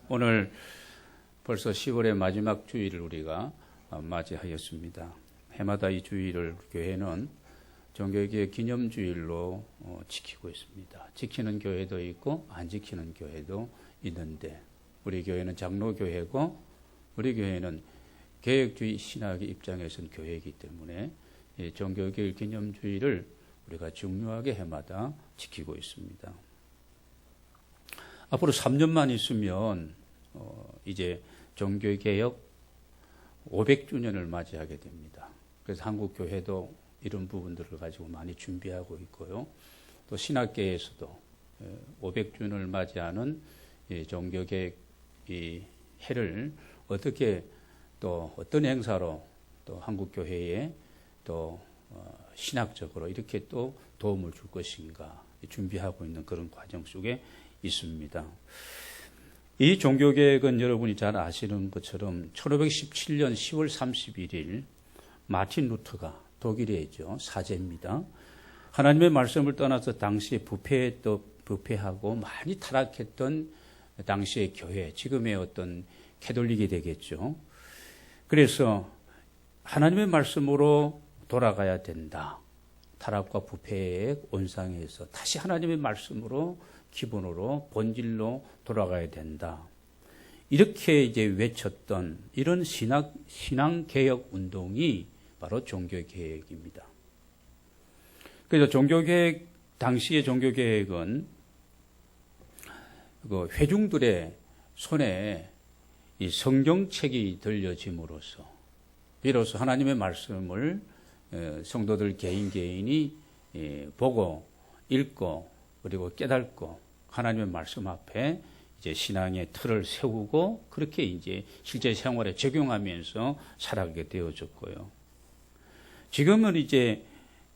오늘 벌써 10월의 마지막 주일을 우리가 맞이하였습니다. 해마다 이 주일을 교회는 종교개혁 기념주일로 지키고 있습니다. 지키는 교회도 있고 안 지키는 교회도 있는데 우리 교회는 장로교회고 우리 교회는 개혁주의 신학의 입장에서는 교회이기 때문에 종교개혁 기념주일을 우리가 중요하게 해마다 지키고 있습니다. 앞으로 3년만 있으면 이제 종교개혁 500주년을 맞이하게 됩니다. 그래서 한국교회도 이런 부분들을 가지고 많이 준비하고 있고요. 또 신학계에서도 500주년을 맞이하는 종교개혁 이 해를 어떻게 또 어떤 행사로 또 한국교회에 또 신학적으로 이렇게 또 도움을 줄 것인가 준비하고 있는 그런 과정 속에 있습니다. 이 종교개혁은 여러분이 잘 아시는 것처럼 1517년 10월 31일 마틴 루터가 독일에죠. 사제입니다. 하나님의 말씀을 떠나서 당시에 부패하고 많이 타락했던 당시의 교회, 지금의 어떤 캐톨릭이 되겠죠. 그래서 하나님의 말씀으로 돌아가야 된다. 타락과 부패의 온상에서 다시 하나님의 말씀으로 기본으로 본질로 돌아가야 된다. 이렇게 이제 외쳤던 이런 신앙개혁 운동이 바로 종교개혁입니다. 그래서 종교개혁, 당시의 종교개혁은 그 회중들의 손에 이 성경책이 들려짐으로써 비로소 하나님의 말씀을 성도들 개인이 보고 읽고 그리고 깨닫고 하나님의 말씀 앞에 이제 신앙의 틀을 세우고 그렇게 이제 실제 생활에 적용하면서 살아가게 되어졌고요. 지금은 이제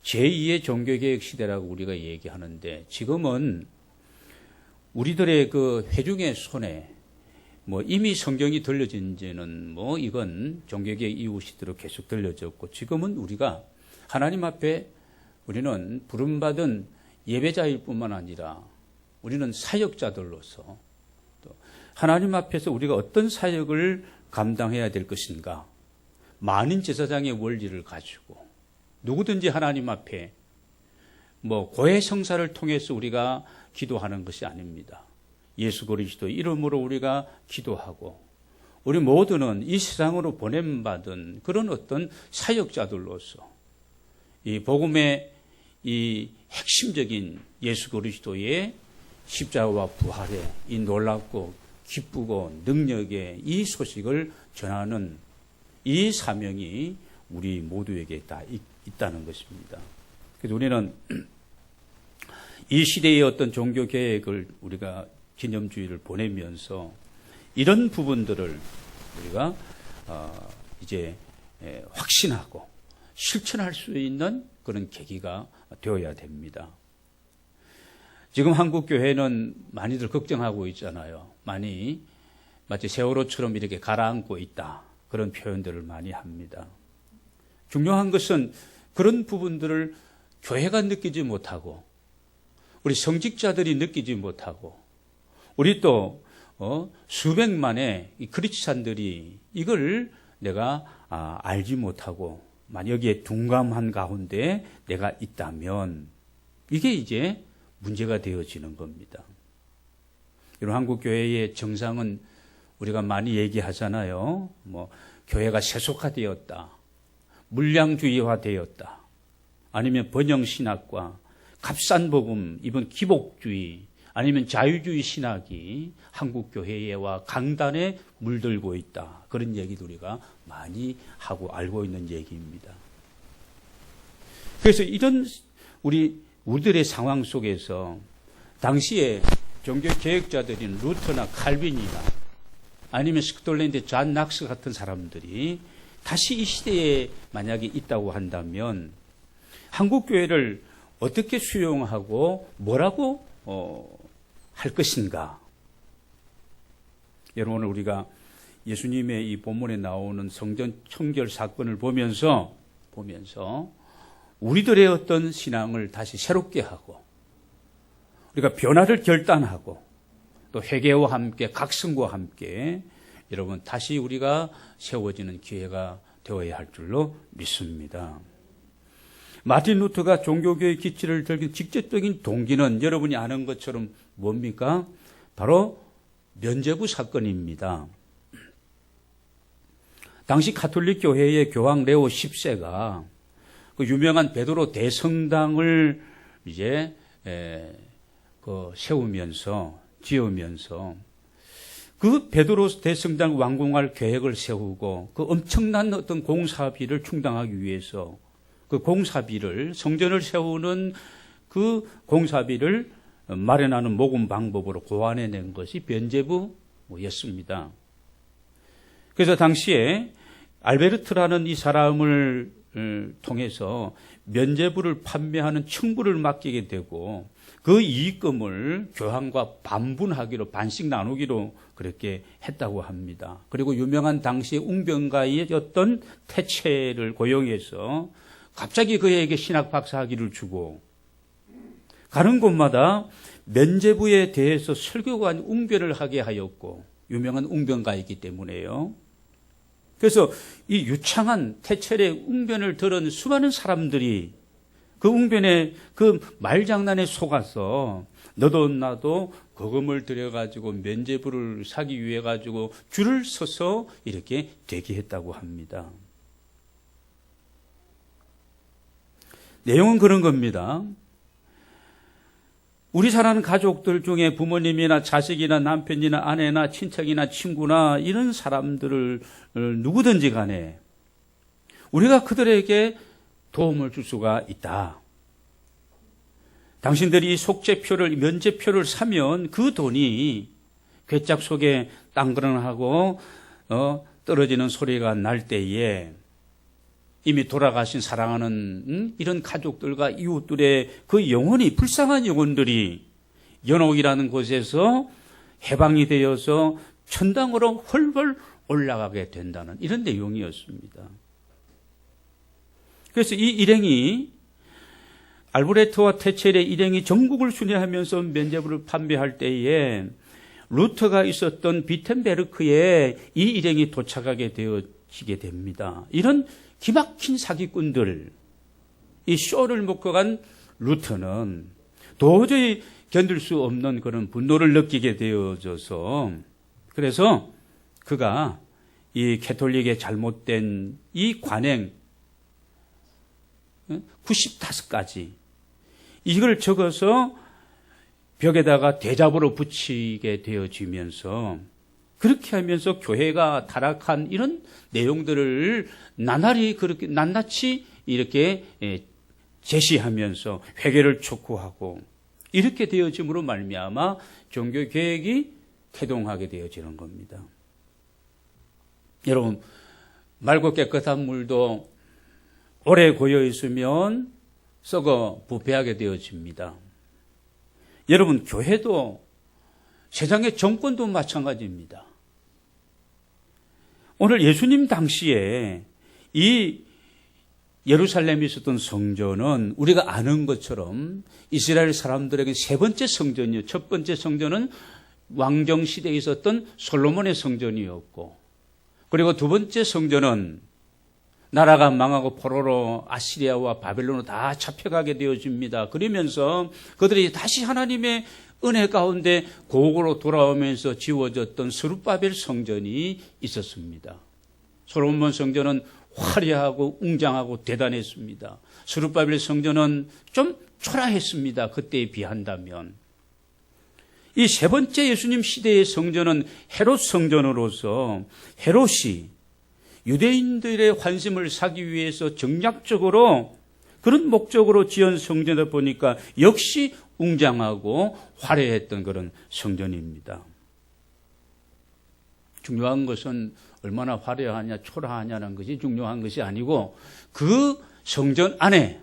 제2의 종교개혁 시대라고 우리가 얘기하는데 지금은 우리들의 그 회중의 손에 이미 성경이 들려진 지는 이건 종교개혁 이후 시대로 계속 들려졌고 지금은 우리가 하나님 앞에 우리는 부름받은 예배자일 뿐만 아니라 우리는 사역자들로서 또 하나님 앞에서 우리가 어떤 사역을 감당해야 될 것인가 만인 제사장의 원리를 가지고 누구든지 하나님 앞에 고해 성사를 통해서 우리가 기도하는 것이 아닙니다. 예수 그리스도 이름으로 우리가 기도하고 우리 모두는 이 세상으로 보냄받은 그런 어떤 사역자들로서 이 복음의 이 핵심적인 예수 그리스도의 십자가와 부활의 이 놀랍고 기쁘고 능력의 이 소식을 전하는 이 사명이 우리 모두에게 다 있다는 것입니다. 그래서 우리는 이 시대의 어떤 종교 계획을 우리가 기념주의를 보내면서 이런 부분들을 우리가 이제 확신하고 실천할 수 있는 그런 계기가 되어야 됩니다. 지금 한국 교회는 많이들 걱정하고 있잖아요. 마치 세월호처럼 이렇게 가라앉고 있다. 그런 표현들을 많이 합니다. 중요한 것은 그런 부분들을 교회가 느끼지 못하고 우리 성직자들이 느끼지 못하고 우리 또 수백만의 크리스찬들이 이걸 내가 알지 못하고 여기에 둔감한 가운데 내가 있다면 이게 이제 문제가 되어지는 겁니다. 여러분 한국교회의 정상은 우리가 많이 얘기하잖아요. 교회가 세속화되었다. 물량주의화되었다. 아니면 번영신학과 값싼 복음, 이번 기복주의 아니면 자유주의 신학이 한국교회와 강단에 물들고 있다. 그런 얘기도 우리가 많이 하고 알고 있는 얘기입니다. 그래서 이런 우리들의 상황 속에서 당시에 종교개혁자들인 루터나 칼빈이나 아니면 스코틀랜드 존 낙스 같은 사람들이 다시 이 시대에 만약에 있다고 한다면 한국교회를 어떻게 수용하고 뭐라고 할 것인가? 여러분 오늘 우리가 예수님의 이 본문에 나오는 성전 청결 사건을 보면서 우리들의 어떤 신앙을 다시 새롭게 하고 우리가 변화를 결단하고 또 회개와 함께 각성과 함께 여러분 다시 우리가 세워지는 기회가 되어야 할 줄로 믿습니다. 마틴 루터가 종교교의 기치를 들긴 직접적인 동기는 여러분이 아는 것처럼 뭡니까? 바로 면죄부 사건입니다. 당시 가톨릭 교회의 교황 레오 10세가 그 유명한 베드로 대성당을 이제 지으면서 그 베드로 대성당 완공할 계획을 세우고 그 엄청난 어떤 공사비를 충당하기 위해서 그 공사비를 성전을 세우는 그 공사비를 마련하는 모금 방법으로 고안해낸 것이 면죄부였습니다. 그래서 당시에 알베르트라는 이 사람을 통해서 면죄부를 판매하는 청부를 맡기게 되고 그 이익금을 교황과 반분하기로 반씩 나누기로 그렇게 했다고 합니다. 그리고 유명한 당시 웅변가이었던 태체를 고용해서 갑자기 그에게 신학 박사학위를 주고 가는 곳마다 면죄부에 대해서 설교관 웅변을 하게 하였고 유명한 웅변가이기 때문에요. 그래서 이 유창한 태첼의 웅변을 들은 수많은 사람들이 그 웅변의 그 말장난에 속아서 너도 나도 거금을 들여가지고 면죄부를 사기 위해 가지고 줄을 서서 이렇게 대기했다고 합니다. 내용은 그런 겁니다. 우리 사랑하는 가족들 중에 부모님이나 자식이나 남편이나 아내나 친척이나 친구나 이런 사람들을 누구든지 간에 우리가 그들에게 도움을 줄 수가 있다. 당신들이 속죄표를, 면죄표를 사면 그 돈이 괴짝 속에 땅그런하고 떨어지는 소리가 날 때에 이미 돌아가신 사랑하는 이런 가족들과 이웃들의 그 영혼이, 불쌍한 영혼들이 연옥이라는 곳에서 해방이 되어서 천당으로 훨훨 올라가게 된다는 이런 내용이었습니다. 그래서 이 일행이 알브레트와 테첼의 일행이 전국을 순회하면서 면죄부를 판매할 때에 루터가 있었던 비텐베르크에 이 일행이 도착하게 되어지게 됩니다. 이런 기막힌 사기꾼들, 이 쇼를 먹고 간 루터는 도저히 견딜 수 없는 그런 분노를 느끼게 되어져서 그래서 그가 이 캐톨릭의 잘못된 이 관행 95가지 이걸 적어서 벽에다가 대잡으로 붙이게 되어지면서 그렇게 하면서 교회가 타락한 이런 내용들을 나날이 그렇게 낱낱이 이렇게 제시하면서 회개를 촉구하고 이렇게 되어짐으로 말미암아 종교 개혁이 태동하게 되어지는 겁니다. 여러분, 맑고 깨끗한 물도 오래 고여 있으면 썩어 부패하게 되어집니다. 여러분, 교회도 세상의 정권도 마찬가지입니다. 오늘 예수님 당시에 이 예루살렘에 있었던 성전은 우리가 아는 것처럼 이스라엘 사람들에게 세 번째 성전이요. 첫 번째 성전은 왕정 시대에 있었던 솔로몬의 성전이었고, 그리고 두 번째 성전은 나라가 망하고 포로로 아시리아와 바벨론으로 다 잡혀가게 되어집니다. 그러면서 그들이 다시 하나님의 은혜 가운데 고국으로 돌아오면서 지어졌던 스룹바벨 성전이 있었습니다. 솔로몬 성전은 화려하고 웅장하고 대단했습니다. 스룹바벨 성전은 좀 초라했습니다. 그때에 비한다면. 이 세 번째 예수님 시대의 성전은 헤롯 성전으로서 헤롯이 유대인들의 관심을 사기 위해서 정략적으로 그런 목적으로 지은 성전이다 보니까 역시 웅장하고 화려했던 그런 성전입니다. 중요한 것은 얼마나 화려하냐 초라하냐는 것이 중요한 것이 아니고 그 성전 안에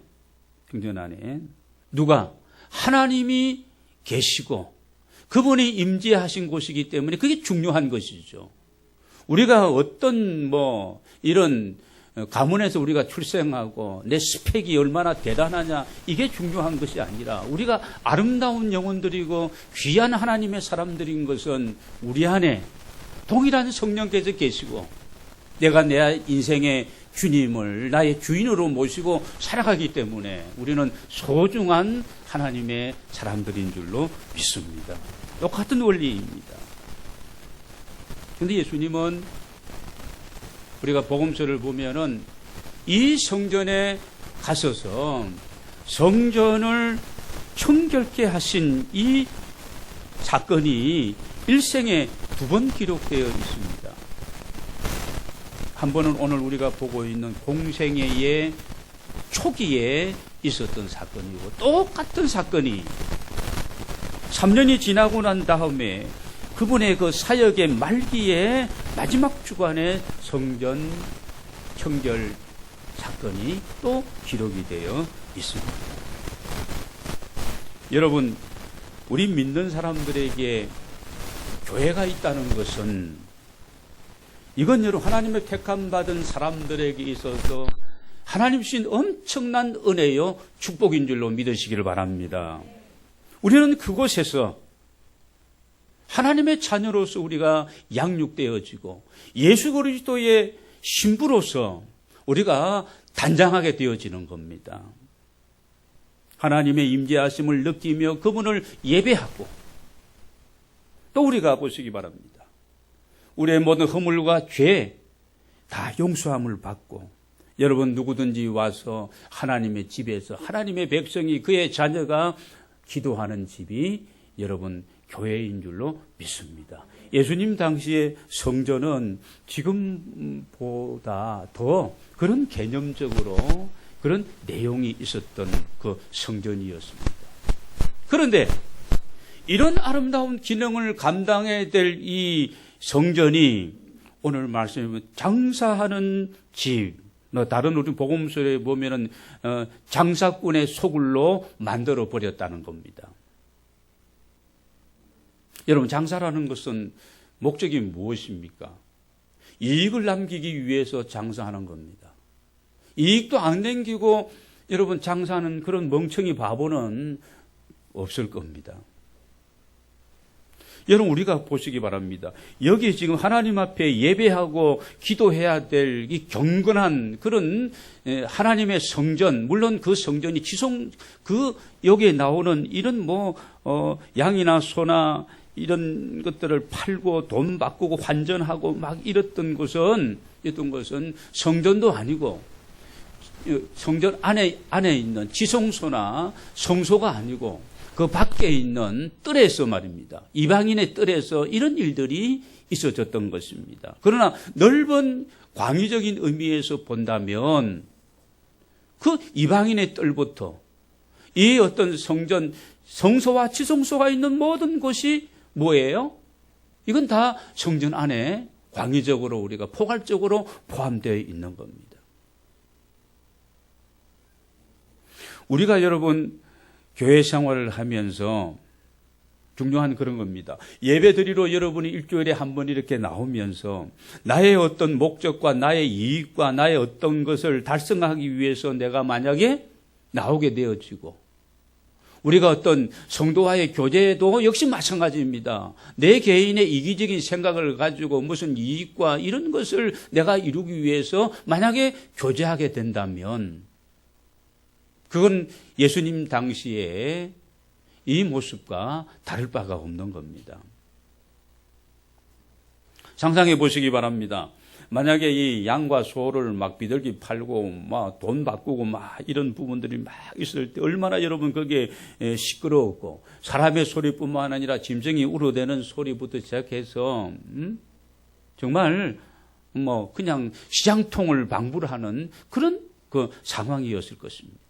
누가 하나님이 계시고 그분이 임재하신 곳이기 때문에 그게 중요한 것이죠. 우리가 어떤 이런 가문에서 우리가 출생하고 내 스펙이 얼마나 대단하냐 이게 중요한 것이 아니라 우리가 아름다운 영혼들이고 귀한 하나님의 사람들인 것은 우리 안에 동일한 성령께서 계시고 내가 내 인생의 주님을 나의 주인으로 모시고 살아가기 때문에 우리는 소중한 하나님의 사람들인 줄로 믿습니다. 똑같은 원리입니다. 그런데 예수님은 우리가 복음서를 보면은 이 성전에 가셔서 성전을 청결케 하신 이 사건이 일생에 2번 기록되어 있습니다. 한 번은 오늘 우리가 보고 있는 공생애의 초기에 있었던 사건이고 똑같은 사건이 3년이 지나고 난 다음에 그분의 그 사역의 말기에 마지막 주간에 성전 청결 사건이 또 기록이 되어 있습니다. 여러분, 우리 믿는 사람들에게 교회가 있다는 것은 이건 여러분 하나님의 택함 받은 사람들에게 있어서 하나님 주신 엄청난 은혜요 축복인 줄로 믿으시기를 바랍니다. 우리는 그곳에서 하나님의 자녀로서 우리가 양육되어지고 예수 그리스도의 신부로서 우리가 단장하게 되어지는 겁니다. 하나님의 임재하심을 느끼며 그분을 예배하고 또 우리가 보시기 바랍니다. 우리의 모든 허물과 죄 다 용서함을 받고 여러분 누구든지 와서 하나님의 집에서 하나님의 백성이 그의 자녀가 기도하는 집이 여러분 교회인 줄로 믿습니다. 예수님 당시의 성전은 지금보다 더 그런 개념적으로 그런 내용이 있었던 그 성전이었습니다. 그런데 이런 아름다운 기능을 감당해야 될 이 성전이 오늘 말씀에 장사하는 집, 다른 우리 복음서에 보면은 장사꾼의 소굴로 만들어 버렸다는 겁니다. 여러분, 장사라는 것은 목적이 무엇입니까? 이익을 남기기 위해서 장사하는 겁니다. 이익도 안 남기고 여러분 장사하는 그런 멍청이 바보는 없을 겁니다. 여러분, 우리가 보시기 바랍니다. 여기 지금 하나님 앞에 예배하고 기도해야 될 이 경건한 그런 하나님의 성전, 물론 그 성전이 여기에 나오는 이런 양이나 소나 이런 것들을 팔고 돈 바꾸고 환전하고 막 이랬던 것은 성전도 아니고 성전 안에 있는 지성소나 성소가 아니고 그 밖에 있는 뜰에서 말입니다. 이방인의 뜰에서 이런 일들이 있어졌던 것입니다. 그러나 넓은 광의적인 의미에서 본다면 그 이방인의 뜰부터 이 어떤 성전, 성소와 지성소가 있는 모든 것이 뭐예요? 이건 다 성전 안에 광의적으로 우리가 포괄적으로 포함되어 있는 겁니다. 우리가 여러분 교회 생활을 하면서 중요한 그런 겁니다. 예배 드리러 여러분이 일주일에 한 번 이렇게 나오면서 나의 어떤 목적과 나의 이익과 나의 어떤 것을 달성하기 위해서 내가 만약에 나오게 되어지고 우리가 어떤 성도와의 교제도 역시 마찬가지입니다. 내 개인의 이기적인 생각을 가지고 무슨 이익과 이런 것을 내가 이루기 위해서 만약에 교제하게 된다면 그건 예수님 당시에 이 모습과 다를 바가 없는 겁니다. 상상해 보시기 바랍니다. 만약에 이 양과 소를 막 비둘기 팔고 막 돈 바꾸고 막 이런 부분들이 막 있을 때 얼마나 여러분 거기에 시끄러웠고 사람의 소리뿐만 아니라 짐승이 울어대는 소리부터 시작해서 정말 그냥 시장통을 방불하는 그런 그 상황이었을 것입니다.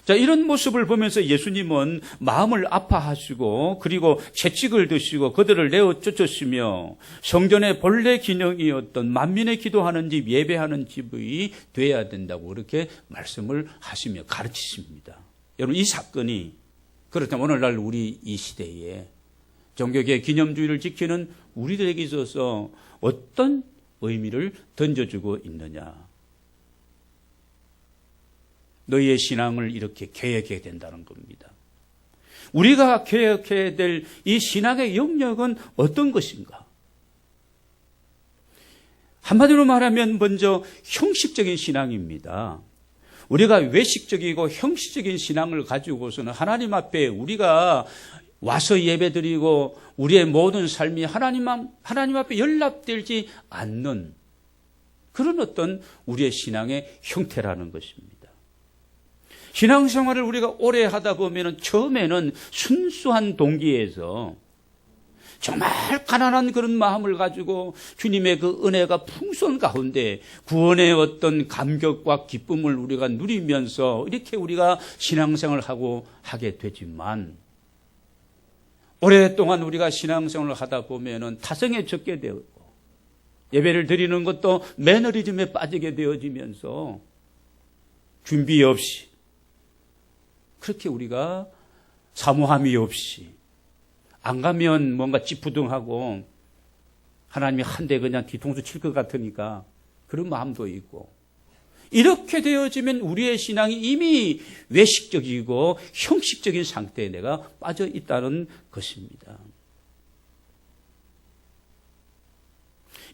자, 이런 모습을 보면서 예수님은 마음을 아파하시고 그리고 채찍을 드시고 그들을 내어 쫓으시며 성전의 본래 기능이었던 만민의 기도하는 집, 예배하는 집이 돼야 된다고 그렇게 말씀을 하시며 가르치십니다. 여러분, 이 사건이 그렇다면 오늘날 우리 이 시대에 종교계의 기념주의를 지키는 우리들에게 있어서 어떤 의미를 던져주고 있느냐. 너희의 신앙을 이렇게 개혁해야 된다는 겁니다. 우리가 개혁해야 될 이 신앙의 영역은 어떤 것인가? 한마디로 말하면 먼저 형식적인 신앙입니다. 우리가 외식적이고 형식적인 신앙을 가지고서는 하나님 앞에 우리가 와서 예배드리고 우리의 모든 삶이 하나님 앞에 연락되지 않는 그런 어떤 우리의 신앙의 형태라는 것입니다. 신앙생활을 우리가 오래 하다 보면 처음에는 순수한 동기에서 정말 가난한 그런 마음을 가지고 주님의 그 은혜가 풍성한 가운데 구원의 어떤 감격과 기쁨을 우리가 누리면서 이렇게 우리가 신앙생활을 하게 되지만 오랫동안 우리가 신앙생활을 하다 보면은 타성에 젖게 되고 예배를 드리는 것도 매너리즘에 빠지게 되어지면서 준비 없이 그렇게 우리가 사모함이 없이 안 가면 뭔가 찌푸둥하고 하나님이 한 대 그냥 뒤통수 칠 것 같으니까 그런 마음도 있고 이렇게 되어지면 우리의 신앙이 이미 외식적이고 형식적인 상태에 내가 빠져 있다는 것입니다.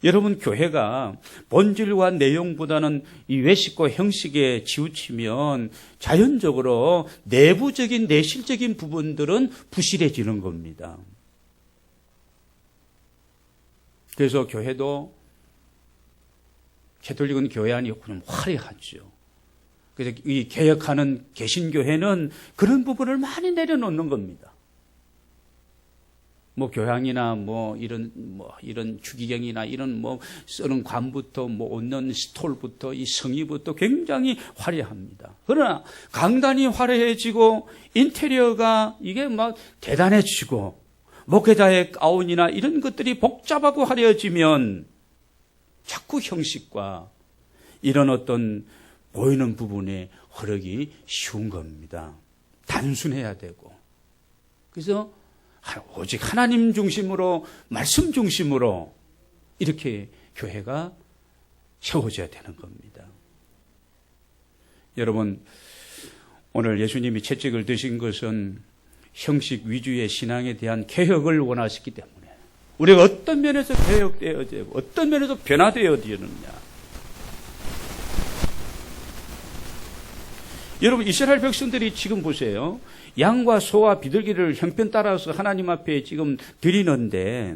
여러분, 교회가 본질과 내용보다는 이 외식과 형식에 치우치면 자연적으로 내부적인 내실적인 부분들은 부실해지는 겁니다. 그래서 교회도 가톨릭은 교회 아니고 그냥 화려하죠. 그래서 이 개혁하는 개신교회는 그런 부분을 많이 내려놓는 겁니다. 교양이나 이런 주기경이나 이런 쓰는 관부터 얻는 스톨부터 이 성의부터 굉장히 화려합니다. 그러나 강단이 화려해지고 인테리어가 이게 대단해지고 목회자의 가운이나 이런 것들이 복잡하고 화려해지면 자꾸 형식과 이런 어떤 보이는 부분에 흐르기 쉬운 겁니다. 단순해야 되고. 그래서 오직 하나님 중심으로 말씀 중심으로 이렇게 교회가 세워져야 되는 겁니다. 여러분, 오늘 예수님이 채찍을 드신 것은 형식 위주의 신앙에 대한 개혁을 원하시기 때문에 우리가 어떤 면에서 개혁되어지고 어떤 면에서 변화되어지느냐. 여러분, 이스라엘 백성들이 지금 보세요. 양과 소와 비둘기를 형편 따라서 하나님 앞에 지금 드리는데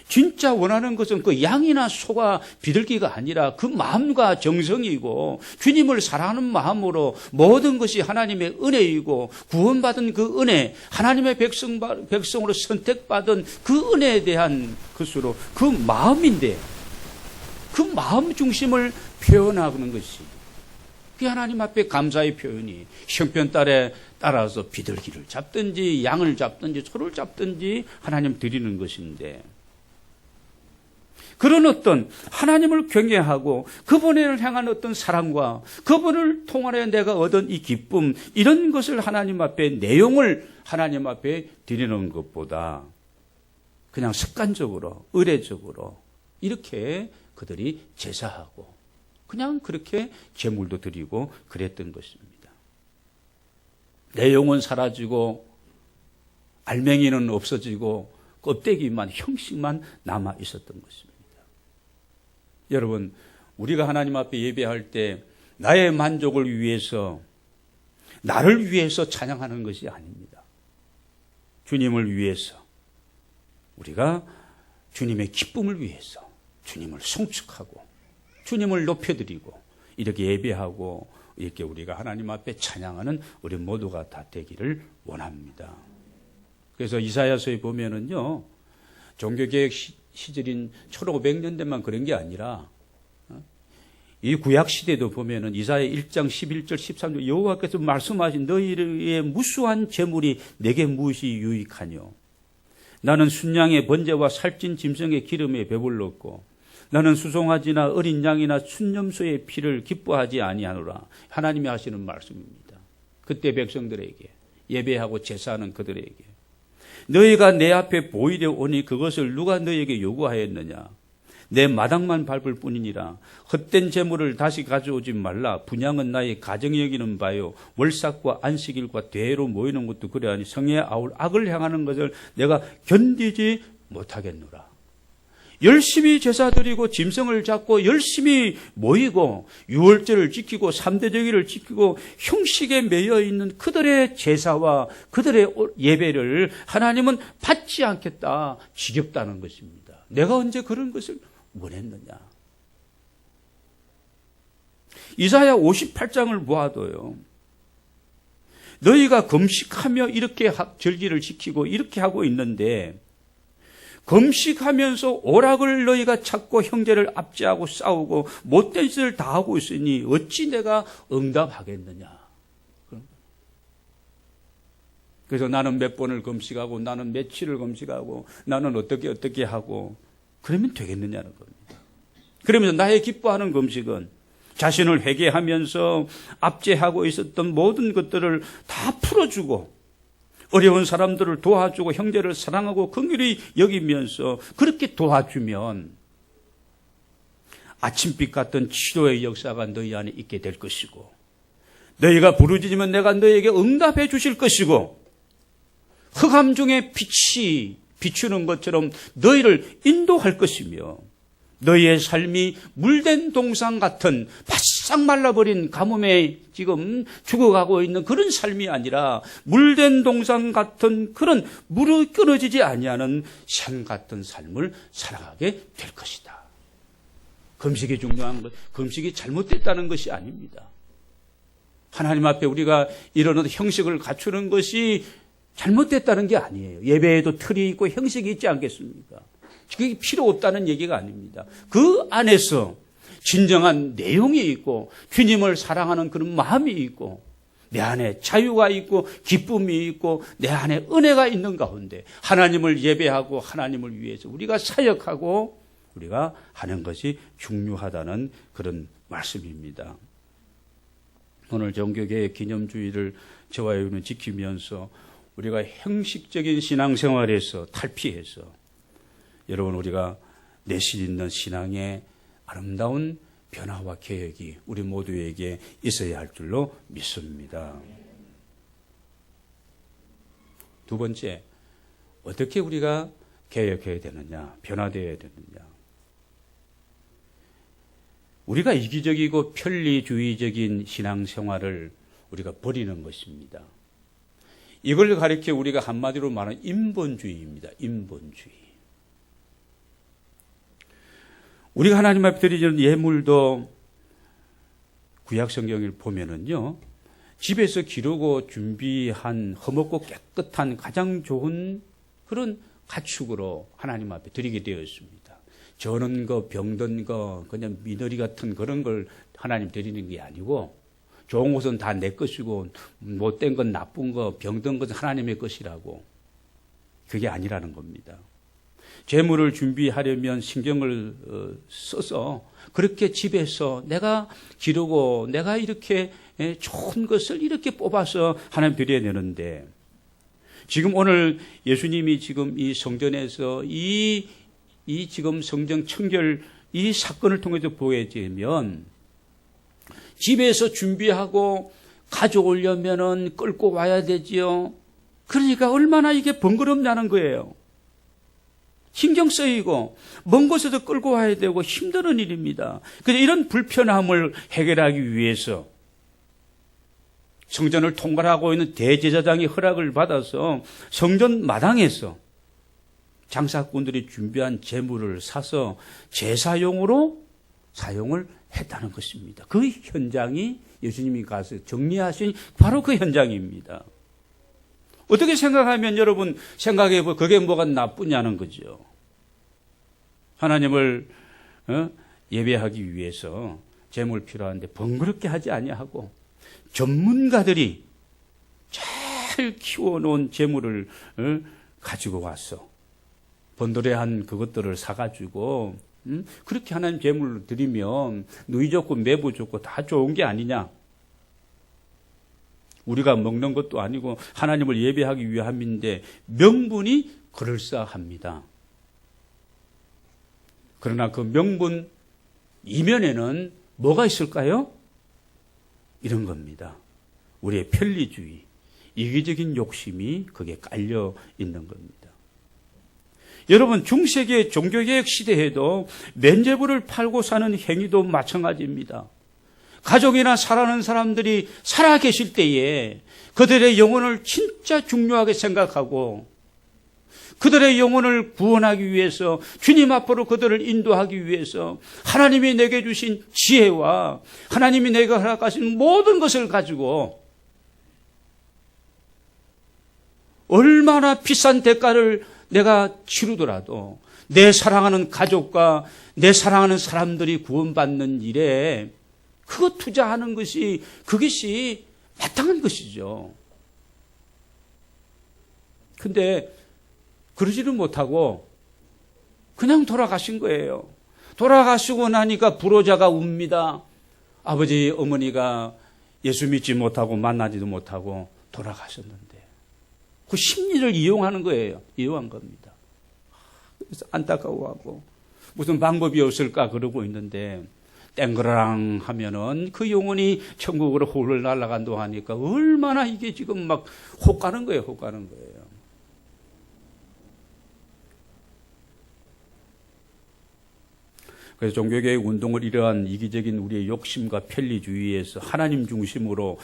진짜 원하는 것은 그 양이나 소가 비둘기가 아니라 그 마음과 정성이고 주님을 사랑하는 마음으로 모든 것이 하나님의 은혜이고 구원받은 그 은혜, 하나님의 백성으로 선택받은 그 은혜에 대한 것으로 그 마음인데 그 마음 중심을 표현하는 것이 그 하나님 앞에 감사의 표현이 형편따라 따라서 비둘기를 잡든지 양을 잡든지 소를 잡든지 하나님 드리는 것인데 그런 어떤 하나님을 경외하고 그분을 향한 어떤 사랑과 그분을 통하여 내가 얻은 이 기쁨 이런 것을 하나님 앞에 내용을 하나님 앞에 드리는 것보다 그냥 습관적으로 의례적으로 이렇게 그들이 제사하고 그냥 그렇게 제물도 드리고 그랬던 것입니다. 내용은 사라지고 알맹이는 없어지고 껍데기만 형식만 남아 있었던 것입니다. 여러분, 우리가 하나님 앞에 예배할 때 나의 만족을 위해서 나를 위해서 찬양하는 것이 아닙니다. 주님을 위해서 우리가 주님의 기쁨을 위해서 주님을 송축하고 주님을 높여드리고 이렇게 예배하고 이렇게 우리가 하나님 앞에 찬양하는 우리 모두가 다 되기를 원합니다. 그래서 이사야서에 보면은요, 종교개혁 시절인 1500년대만 그런 게 아니라 이 구약 시대도 보면은 이사야 1장 11절 13절 여호와께서 말씀하신 너희의 무수한 재물이 내게 무엇이 유익하뇨? 나는 순양의 번제와 살찐 짐승의 기름에 배불렀고 나는 수송아지나 어린 양이나 순념소의 피를 기뻐하지 아니하노라. 하나님이 하시는 말씀입니다. 그때 백성들에게 예배하고 제사하는 그들에게 너희가 내 앞에 보이려 오니 그것을 누가 너희에게 요구하였느냐? 내 마당만 밟을 뿐이니라. 헛된 재물을 다시 가져오지 말라. 분향은 나의 가정이 여기는 바요. 월삭과 안식일과 대회로 모이는 것도 그래하니 성에 아울 악을 향하는 것을 내가 견디지 못하겠노라. 열심히 제사 드리고 짐승을 잡고 열심히 모이고 유월절을 지키고 3대 정의를 지키고 형식에 매여 있는 그들의 제사와 그들의 예배를 하나님은 받지 않겠다. 지겹다는 것입니다. 내가 언제 그런 것을 원했느냐. 이사야 58장을 보아도요. 너희가 금식하며 이렇게 절기를 지키고 이렇게 하고 있는데 금식하면서 오락을 너희가 찾고 형제를 압제하고 싸우고 못된 짓을 다 하고 있으니 어찌 내가 응답하겠느냐. 그래서 나는 몇 번을 금식하고 나는 며칠을 금식하고 나는 어떻게 하고 그러면 되겠느냐는 겁니다. 그러면서 나의 기뻐하는 금식은 자신을 회개하면서 압제하고 있었던 모든 것들을 다 풀어주고 어려운 사람들을 도와주고 형제를 사랑하고 긍휼히 여기면서 그렇게 도와주면 아침빛 같은 치료의 역사가 너희 안에 있게 될 것이고 너희가 부르짖으면 내가 너희에게 응답해 주실 것이고 흑암 중에 빛이 비추는 것처럼 너희를 인도할 것이며 너희의 삶이 물된 동상 같은 바싹 말라버린 가뭄에 지금 죽어가고 있는 그런 삶이 아니라 물된 동상 같은 그런 물이 끊어지지 아니하는 산 같은 삶을 살아가게 될 것이다. 금식이 중요한 것, 금식이 잘못됐다는 것이 아닙니다. 하나님 앞에 우리가 이러는 형식을 갖추는 것이 잘못됐다는 게 아니에요. 예배에도 틀이 있고 형식이 있지 않겠습니까? 그게 필요 없다는 얘기가 아닙니다. 그 안에서 진정한 내용이 있고 주님을 사랑하는 그런 마음이 있고 내 안에 자유가 있고 기쁨이 있고 내 안에 은혜가 있는 가운데 하나님을 예배하고 하나님을 위해서 우리가 사역하고 우리가 하는 것이 중요하다는 그런 말씀입니다. 오늘 종교개혁 기념주의를 저와 여러분은 지키면서 우리가 형식적인 신앙생활에서 탈피해서 여러분 우리가 내실 있는 신앙의 아름다운 변화와 개혁이 우리 모두에게 있어야 할 줄로 믿습니다. 두 번째, 어떻게 우리가 개혁해야 되느냐, 변화되어야 되느냐. 우리가 이기적이고 편리주의적인 신앙생활을 우리가 버리는 것입니다. 이걸 가리켜 우리가 한마디로 말하는 인본주의입니다. 인본주의. 우리가 하나님 앞에 드리는 예물도 구약 성경을 보면은요, 집에서 기르고 준비한 험없고 깨끗한 가장 좋은 그런 가축으로 하나님 앞에 드리게 되어 있습니다. 저는 거, 병든 거, 그냥 미너리 같은 그런 걸 하나님 드리는 게 아니고, 좋은 것은 다 내 것이고, 못된 건 나쁜 거, 병든 것은 하나님의 것이라고. 그게 아니라는 겁니다. 재물을 준비하려면 신경을 써서 그렇게 집에서 내가 기르고 내가 이렇게 좋은 것을 이렇게 뽑아서 하나님 드려야 되는데 지금 오늘 예수님이 지금 이 성전에서 이 지금 성전 청결 이 사건을 통해서 보여지면 집에서 준비하고 가져오려면은 끌고 와야 되지요. 그러니까 얼마나 이게 번거롭냐는 거예요. 신경 쓰이고 먼 곳에도 끌고 와야 되고 힘든 일입니다. 그래서 이런 불편함을 해결하기 위해서 성전을 통과하고 있는 대제사장이 허락을 받아서 성전 마당에서 장사꾼들이 준비한 제물을 사서 제사용으로 사용을 했다는 것입니다. 그 현장이 예수님이 가서 정리하신 바로 그 현장입니다. 어떻게 생각하면 여러분 생각해보면 그게 뭐가 나쁘냐는 거죠. 하나님을 예배하기 위해서 제물 필요한데 번거롭게 하지 아니하고 전문가들이 잘 키워놓은 제물을 가지고 와서 번도래한 그것들을 사가지고 그렇게 하나님 제물을 드리면 누이 좋고 매부 좋고 다 좋은 게 아니냐. 우리가 먹는 것도 아니고 하나님을 예배하기 위함인데 명분이 그럴싸합니다. 그러나 그 명분 이면에는 뭐가 있을까요? 이런 겁니다. 우리의 편리주의, 이기적인 욕심이 거기에 깔려 있는 겁니다. 여러분, 중세기 종교개혁 시대에도 면죄부를 팔고 사는 행위도 마찬가지입니다. 가족이나 사랑하는 사람들이 살아계실 때에 그들의 영혼을 진짜 중요하게 생각하고 그들의 영혼을 구원하기 위해서 주님 앞으로 그들을 인도하기 위해서 하나님이 내게 주신 지혜와 하나님이 내게 허락하신 모든 것을 가지고 얼마나 비싼 대가를 내가 치르더라도 내 사랑하는 가족과 내 사랑하는 사람들이 구원받는 일에 그거 투자하는 것이 그것이 마땅한 것이죠. 근데 그러지는 못하고 그냥 돌아가신 거예요. 돌아가시고 나니까 불효자가 웁니다. 아버지, 어머니가 예수 믿지 못하고 만나지도 못하고 돌아가셨는데 그 심리를 이용하는 거예요. 이용한 겁니다. 그래서 안타까워하고 무슨 방법이 없을까 그러고 있는데 땡그랑 하면은 그 영혼이 천국으로 홀을 날아간다고 하니까 얼마나 이게 지금 막 혹가는 거예요. 혹가는 거예요. 그래서 종교개혁 운동을 이러한 이기적인 우리의 욕심과 편리주의에서 하나님 중심으로,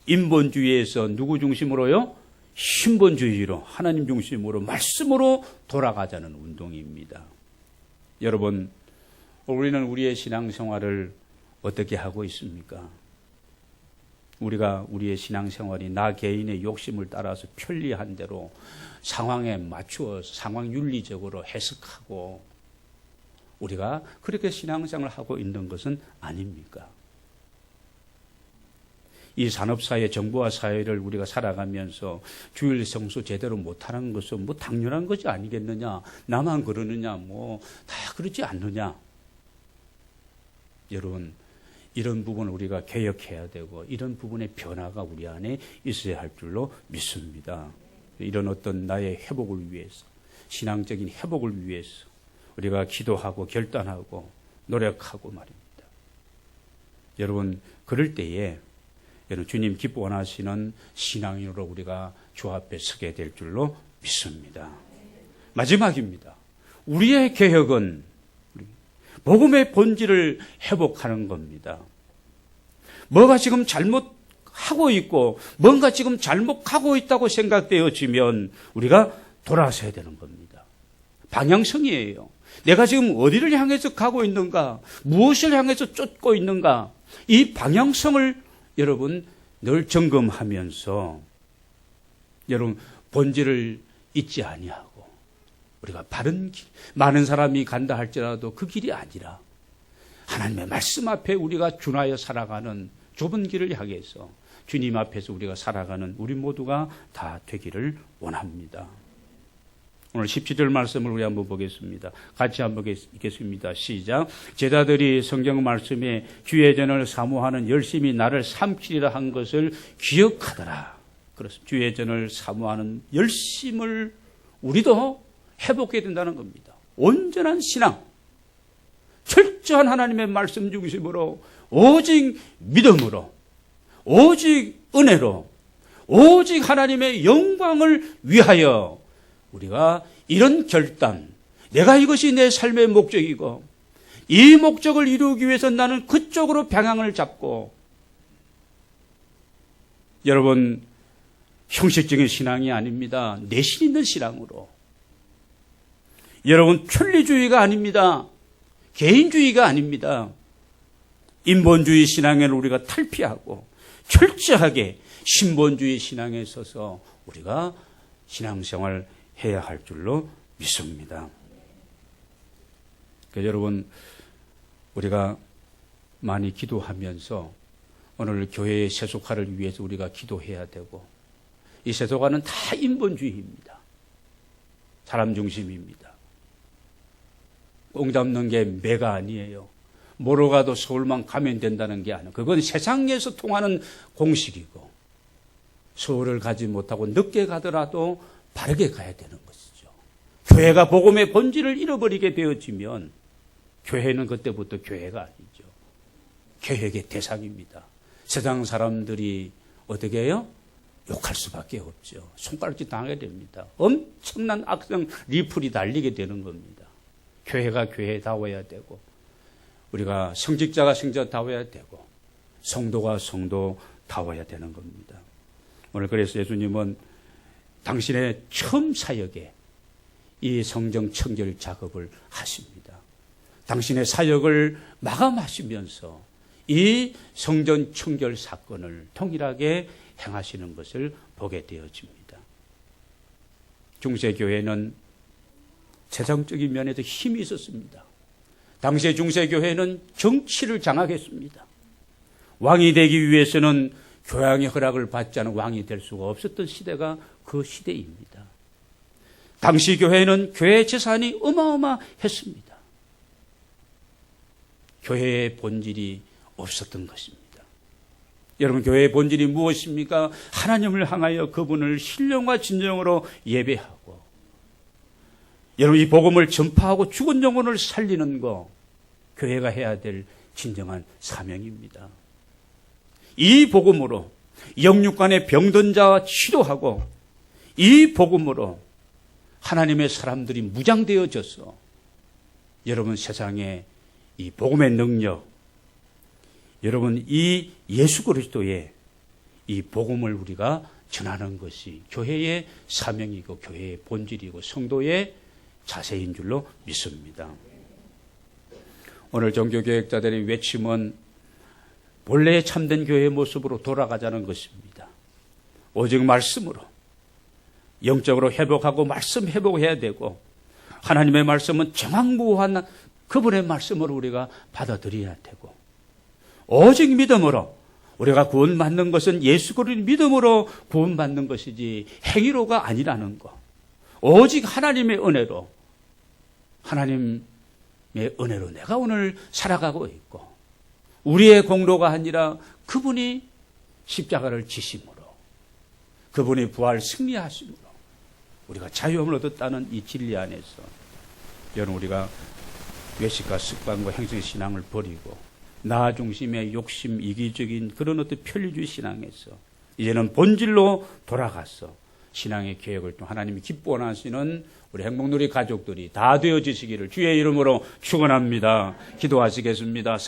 인본주의에서 누구 중심으로요? 신본주의로, 하나님 중심으로, 말씀으로 돌아가자는 운동입니다. 여러분, 우리는 우리의 신앙생활을 어떻게 하고 있습니까? 우리가 우리의 신앙생활이 나 개인의 욕심을 따라서 편리한 대로 상황에 맞추어 상황 윤리적으로 해석하고 우리가 그렇게 신앙생활을 하고 있는 것은 아닙니까? 이 산업사회, 정보화 사회를 우리가 살아가면서 주일 성수 제대로 못하는 것은 뭐 당연한 것이 아니겠느냐? 나만 그러느냐? 뭐 다 그렇지 않느냐? 여러분, 이런 부분을 우리가 개혁해야 되고 이런 부분의 변화가 우리 안에 있어야 할 줄로 믿습니다. 이런 어떤 나의 회복을 위해서, 신앙적인 회복을 위해서 우리가 기도하고 결단하고 노력하고 말입니다. 여러분, 그럴 때에 여러분 주님 기뻐 원하시는 신앙인으로 우리가 주 앞에 서게 될 줄로 믿습니다. 마지막입니다. 우리의 개혁은 복음의 본질을 회복하는 겁니다. 뭐가 지금 잘못하고 있고 뭔가 지금 잘못하고 있다고 생각되어지면 우리가 돌아서야 되는 겁니다. 방향성이에요. 내가 지금 어디를 향해서 가고 있는가, 무엇을 향해서 쫓고 있는가, 이 방향성을 여러분 늘 점검하면서 여러분 본질을 잊지 아니하고 우리가 바른 길, 많은 사람이 간다 할지라도 그 길이 아니라 하나님의 말씀 앞에 우리가 준하여 살아가는 좁은 길을 향해서 주님 앞에서 우리가 살아가는 우리 모두가 다 되기를 원합니다. 오늘 17절 말씀을 우리 한번 보겠습니다. 같이 한번 읽겠습니다. 시작. 제자들이 성경 말씀에 주의 전을 사모하는 열심히 나를 삼키리라 한 것을 기억하더라. 그렇습니다. 주의 전을 사모하는 열심을 우리도 회복해야 된다는 겁니다. 온전한 신앙, 철저한 하나님의 말씀 중심으로, 오직 믿음으로, 오직 은혜로, 오직 하나님의 영광을 위하여 우리가 이런 결단, 내가 이것이 내 삶의 목적이고 이 목적을 이루기 위해서 나는 그쪽으로 방향을 잡고, 여러분 형식적인 신앙이 아닙니다. 내신 있는 신앙으로, 여러분 편리주의가 아닙니다. 개인주의가 아닙니다. 인본주의 신앙을 우리가 탈피하고 철저하게 신본주의 신앙에 서서 우리가 신앙생활 해야 할 줄로 믿습니다. 그러니까 여러분, 우리가 많이 기도하면서 오늘 교회의 세속화를 위해서 우리가 기도해야 되고, 이 세속화는 다 인본주의입니다. 사람 중심입니다. 공 잡는 게 매가 아니에요. 뭐로 가도 서울만 가면 된다는 게 아니에요. 그건 세상에서 통하는 공식이고, 서울을 가지 못하고 늦게 가더라도 바르게 가야 되는 것이죠. 교회가 복음의 본질을 잃어버리게 되어지면 교회는 그때부터 교회가 아니죠. 개혁의 대상입니다. 세상 사람들이 어떻게 해요? 욕할 수밖에 없죠. 손가락질 당하게 됩니다. 엄청난 악성 리플이 달리게 되는 겁니다. 교회가 교회다워야 되고, 우리가 성직자가 성직자다워야 되고, 성도가 성도다워야 되는 겁니다. 오늘 그래서 예수님은 당신의 처음 사역에 이 성경 청결 작업을 하십니다. 당신의 사역을 마감하시면서 이 성전 청결 사건을 동일하게 행하시는 것을 보게 되어집니다. 중세교회는 재정적인 면에도 힘이 있었습니다. 당시의 중세교회는 정치를 장악했습니다. 왕이 되기 위해서는 교양의 허락을 받지 않은 왕이 될 수가 없었던 시대가 그 시대입니다. 당시 교회는 교회 재산이 어마어마했습니다. 교회의 본질이 없었던 것입니다. 여러분, 교회의 본질이 무엇입니까? 하나님을 향하여 그분을 신령과 진정으로 예배하고, 여러분, 이 복음을 전파하고 죽은 영혼을 살리는 거, 교회가 해야 될 진정한 사명입니다. 이 복음으로 영육간의 병든 자와 치료하고, 이 복음으로 하나님의 사람들이 무장되어져서 여러분 세상에 이 복음의 능력, 여러분 이 예수 그리스도의 이 복음을 우리가 전하는 것이 교회의 사명이고 교회의 본질이고 성도의 자세인 줄로 믿습니다. 오늘 종교개혁자들의 외침은 본래의 참된 교회의 모습으로 돌아가자는 것입니다. 오직 말씀으로 영적으로 회복하고 말씀 회복해야 되고, 하나님의 말씀은 정확무한 그분의 말씀으로 우리가 받아들여야 되고, 오직 믿음으로 우리가 구원받는 것은 예수 그리스도 믿음으로 구원받는 것이지 행위로가 아니라는 것. 오직 하나님의 은혜로, 하나님의 은혜로 내가 오늘 살아가고 있고, 우리의 공로가 아니라 그분이 십자가를 지심으로, 그분이 부활 승리하심으로 우리가 자유함을 얻었다는 이 진리 안에서 여러분, 우리가 외식과 습관과 행성 신앙을 버리고 나 중심의 욕심, 이기적인 그런 어떤 편리주의 신앙에서 이제는 본질로 돌아가서 신앙의 개혁을 또 하나님이 기뻐하시는 우리 행복누리 가족들이 다 되어지시기를 주의 이름으로 축원합니다. 기도하시겠습니다.